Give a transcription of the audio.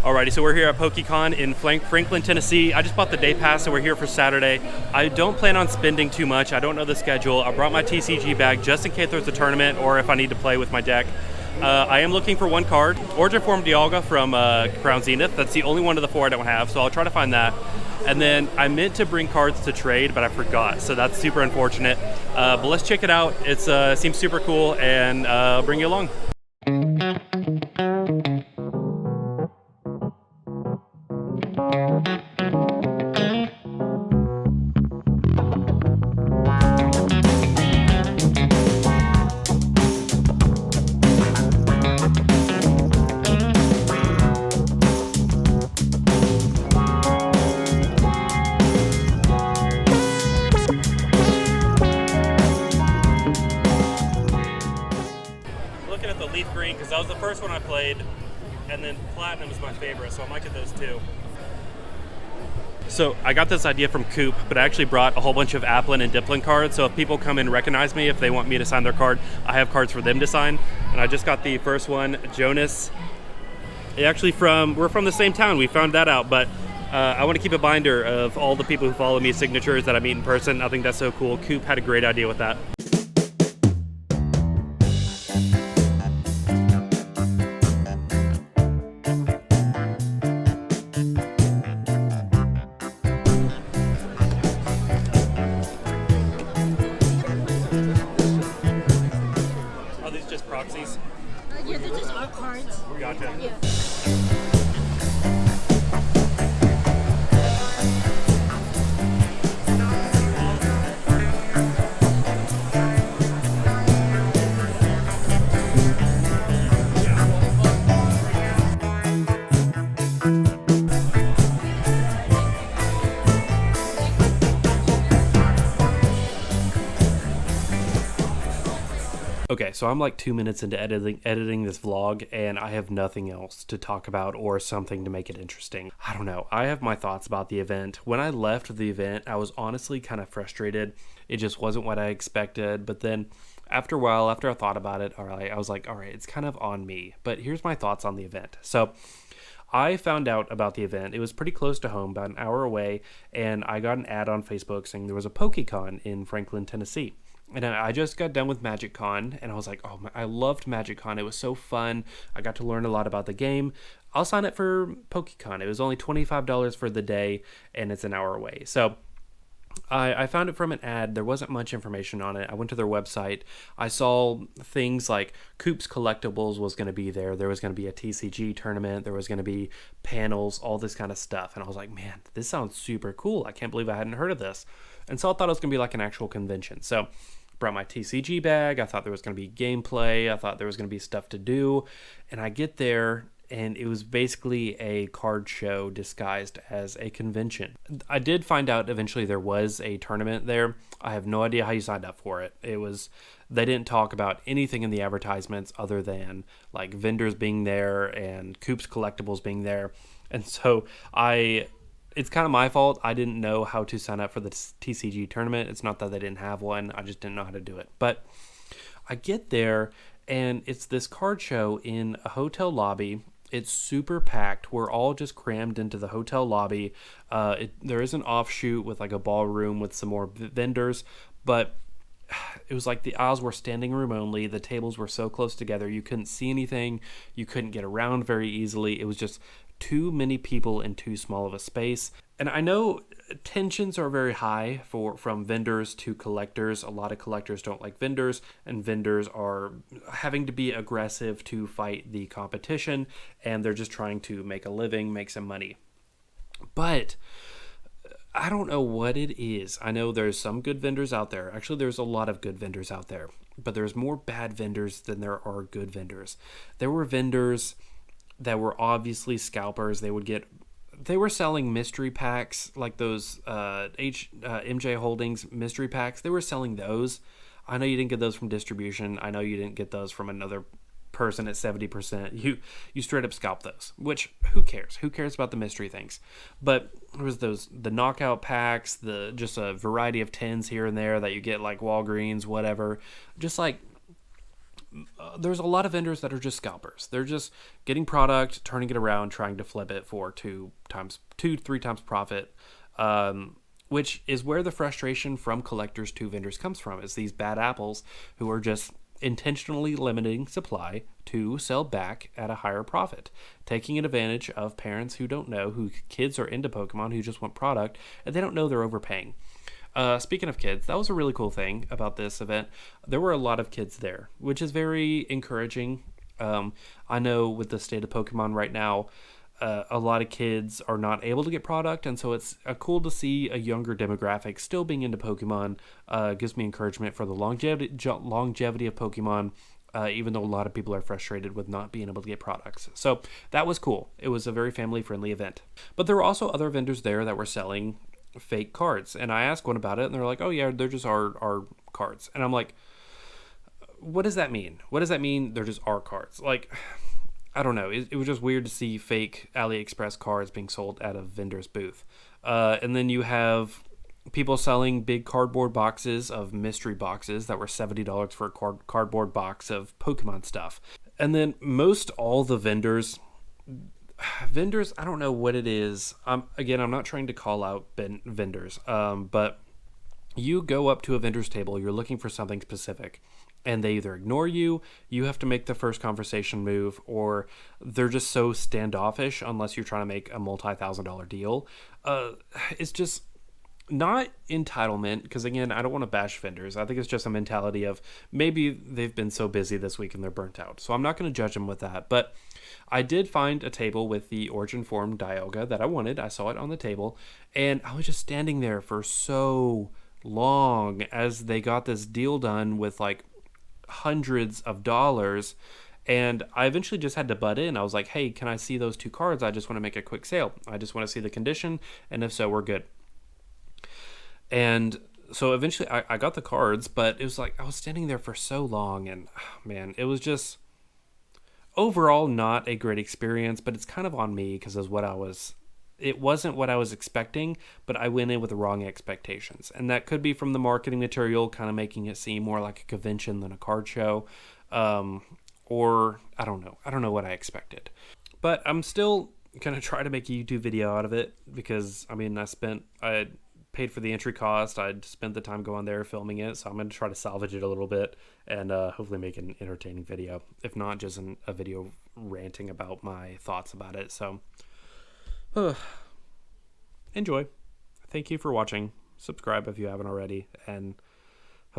Alrighty, so we're here at PokeCon in Franklin, Tennessee. I just bought the day pass, so we're here for Saturday. I don't plan on spending too much. I don't know the schedule. I brought my TCG bag just in case there's a tournament or if I need to play with my deck. I am looking for one card, Origin Form Dialga from Crown Zenith. That's the only one of the four I don't have, so I'll try to find that. And then I meant to bring cards to trade, but I forgot, so that's super unfortunate. But let's check it out. It seems super cool, and I'll bring you along. Looking at the leaf green because that was the first one I played, and then platinum is my favorite, so I might get those two. So I got this idea from Coop, but I actually brought a whole bunch of Applin and Diplin cards, so if people come and recognize me, if they want me to sign their card, I have cards for them to sign. And I just got the first one, Jonas. We're from the same town, we found that out, but I want to keep a binder of all the people who follow me, signatures that I meet in person. I think that's so cool. Coop had a great idea with that. Are these just proxies? Yeah, they're just art cards. Gotcha. Yeah. Okay, so I'm like 2 minutes into editing this vlog, and I have nothing else to talk about or something to make it interesting. I don't know. I have my thoughts about the event. When I left the event, I was honestly kind of frustrated. It just wasn't what I expected. But then after a while, after I thought about it, I was like, all right, it's kind of on me. But here's my thoughts on the event. So I found out about the event. It was pretty close to home, about an hour away, and I got an ad on Facebook saying there was a PokeCon in Franklin, Tennessee. And I just got done with MagicCon, and I was like, oh, I loved MagicCon. It was so fun. I got to learn a lot about the game. I'll sign up for PokeCon. It was only $25 for the day, and it's an hour away. So I found it from an ad. There wasn't much information on it. I went to their website. I saw things like Coop's Collectibles was going to be there. There was going to be a TCG tournament. There was going to be panels, all this kind of stuff. And I was like, man, this sounds super cool. I can't believe I hadn't heard of this. And so I thought it was going to be like an actual convention. So brought my TCG bag. I thought there was going to be gameplay. I thought there was going to be stuff to do. And I get there, and it was basically a card show disguised as a convention. I did find out eventually there was a tournament there. I have no idea how you signed up for it. They didn't talk about anything in the advertisements other than like vendors being there and Coop's Collectibles being there. And so it's kind of my fault. I didn't know how to sign up for the TCG tournament. It's not that they didn't have one. I just didn't know how to do it. But I get there, and it's this card show in a hotel lobby. It's super packed. We're all just crammed into the hotel lobby. There is an offshoot with like a ballroom with some more vendors, but it was like the aisles were standing room only. The tables were so close together. You couldn't see anything. You couldn't get around very easily. It was just too many people in too small of a space. And I know tensions are very high from vendors to collectors. A lot of collectors don't like vendors, and vendors are having to be aggressive to fight the competition, and they're just trying to make a living, make some money. But I don't know what it is. I know there's some good vendors out there. Actually, there's a lot of good vendors out there, but there's more bad vendors than there are good vendors. There were vendors that were obviously scalpers. They were selling mystery packs, like those MJ Holdings mystery packs. They were selling those. I know you didn't get those from distribution. I know you didn't get those from another person at 70%. You straight up scalp those, which who cares? Who cares about the mystery things? But there was the knockout packs, just a variety of tins here and there that you get like Walgreens, whatever. Just like there's a lot of vendors that are just scalpers. They're just getting product, turning it around, trying to flip it for two, three times profit. Which is where the frustration from collectors to vendors comes from, is these bad apples who are just intentionally limiting supply to sell back at a higher profit, taking advantage of parents who don't know, who kids are into Pokemon, who just want product, and they don't know they're overpaying. Speaking of kids, that was a really cool thing about this event. There were a lot of kids there, which is very encouraging. I know with the state of Pokemon right now, a lot of kids are not able to get product, and so it's cool to see a younger demographic still being into Pokemon. Gives me encouragement for the longevity of Pokemon, even though a lot of people are frustrated with not being able to get products. So that was cool. It was a very family-friendly event. But there were also other vendors there that were selling fake cards, and I asked one about it, and they're like, oh yeah, they're just our cards. And I'm like, what does that mean? What does that mean they're just our cards? Like, I don't know. It was just weird to see fake AliExpress cards being sold at a vendor's booth. And then you have people selling big cardboard boxes of mystery boxes that were $70 for a cardboard box of Pokemon stuff. And then most all the vendors, I don't know what it is. Again, I'm not trying to call out vendors, but you go up to a vendor's table, you're looking for something specific, and they either ignore you, you have to make the first conversation move, or they're just so standoffish unless you're trying to make a multi-$1,000 deal. It's just not entitlement, because again, I don't want to bash vendors. I think it's just a mentality of maybe they've been so busy this week and they're burnt out. So I'm not going to judge them with that. But I did find a table with the Origin Form Dialga that I wanted. I saw it on the table, and I was just standing there for so long as they got this deal done with like hundreds of dollars, and I eventually just had to butt in. I was like, hey, can I see those two cards? I just want to make a quick sale. I just want to see the condition, and if so, we're good. And so eventually I got the cards, but it was like I was standing there for so long, and man, it was just overall not a great experience. But it's kind of on me because it wasn't what I was expecting, but I went in with the wrong expectations. And that could be from the marketing material kind of making it seem more like a convention than a card show. Or I don't know. I don't know what I expected. But I'm still going to try to make a YouTube video out of it because, I mean, I paid for the entry cost. I'd spent the time going there filming it. So I'm going to try to salvage it a little bit and hopefully make an entertaining video. If not, just a video ranting about my thoughts about it. So enjoy. Thank you for watching. Subscribe if you haven't already, and